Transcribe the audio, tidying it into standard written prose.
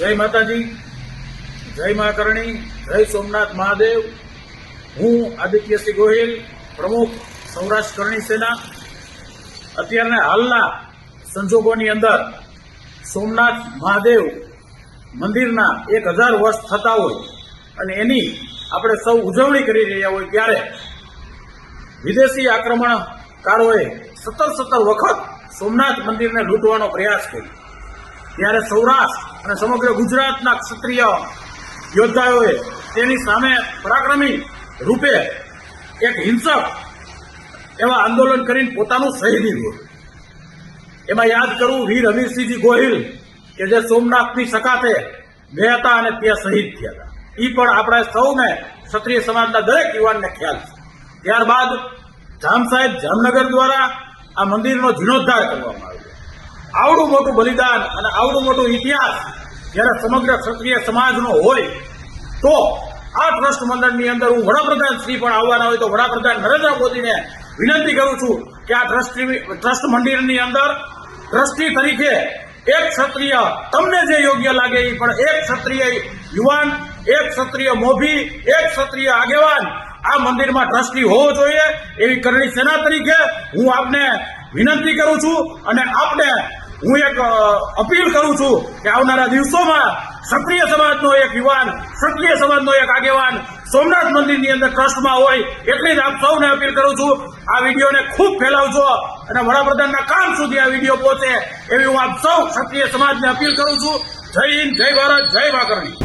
जय माताजी, जय मां करणी, जय सोमनाथ महादेव। हूँ आदित्य सिंह गोहिल, प्रमुख सौराष्ट्र करणी सेना। અત્યારના હાલના સંજોગોની અંદર સોમનાથ મહાદેવ મંદિરના 1000 વર્ષ થતા હોય અને એની આપણે સૌ ઉજવણી કરી રહ્યા હોય ત્યારે વિદેશી આક્રમણકારોએ 17 વખત સોમનાથ મંદિરને લૂંટવાનો પ્રયાસ કર્યો। ત્યારે સૌરાષ્ટ્ર અને સમગ્ર ગુજરાતના ક્ષત્રિય યોદ્ધાઓએ તેની સામે પરાક્રમી રૂપે એક હિંસક એવા આંદોલન કરીને પોતાનું શહીદી દીધું। એમાં યાદ કરું વીર હમીરસિંહજી ગોહિલ કે જે સોમનાથની સકાતે ગયા હતા અને ત્યાં શહીદ થયા હતા। એ પણ આપણે સૌને ક્ષત્રિય સમાજના દરેક યુવાનને ખ્યાલ છે। ત્યારબાદ જામ સાહેબ જામનગર દ્વારા આ મંદિરનો જીર્ણોદ્ધાર કરવામાં આવ્યો। આવડું મોટું બલિદાન અને આવડું મોટું ઇતિહાસ જ્યારે સમગ્ર ક્ષત્રિય સમાજનો હોય તો આ ટ્રસ્ટ મંડળની અંદર હું વડાપ્રધાન શ્રી પણ આવવાના હોય તો વડાપ્રધાન નરેન્દ્ર મોદીને વિનંતી કરું છું કે આ ટ્રસ્ટ મંદિરની અંદર ટ્રસ્ટી તરીકે એક ક્ષત્રિય તમને જે યોગ્ય લાગે એ પણ એક ક્ષત્રિય યુવાન, એક ક્ષત્રિય મોભી, એક ક્ષત્રિય આગેવાન આ મંદિરમાં ટ્રસ્ટી હોવો જોઈએ એવી કરણી સેના તરીકે હું આપને વિનંતી કરું છું અને આપને હું એક અપીલ કરું છું કે આવનારા દિવસોમાં ક્ષત્રિય સમાજનો એક યુવાન, ક્ષત્રિય સમાજનો એક આગેવાન સોમનાથ મંદિરની અંદર ટ્રસ્ટમાં હોય એટલી જ આપ સૌને અપીલ કરું છું। આ વિડીયોને ખૂબ ફેલાવજો અને વડાપ્રધાનના કામ સુધી આ વિડીયો પહોંચે એવી હું આપ સૌ ક્ષત્રિય સમાજને અપીલ કરું છું। જય હિન્દ, જય ભારત, જય મા કરણી।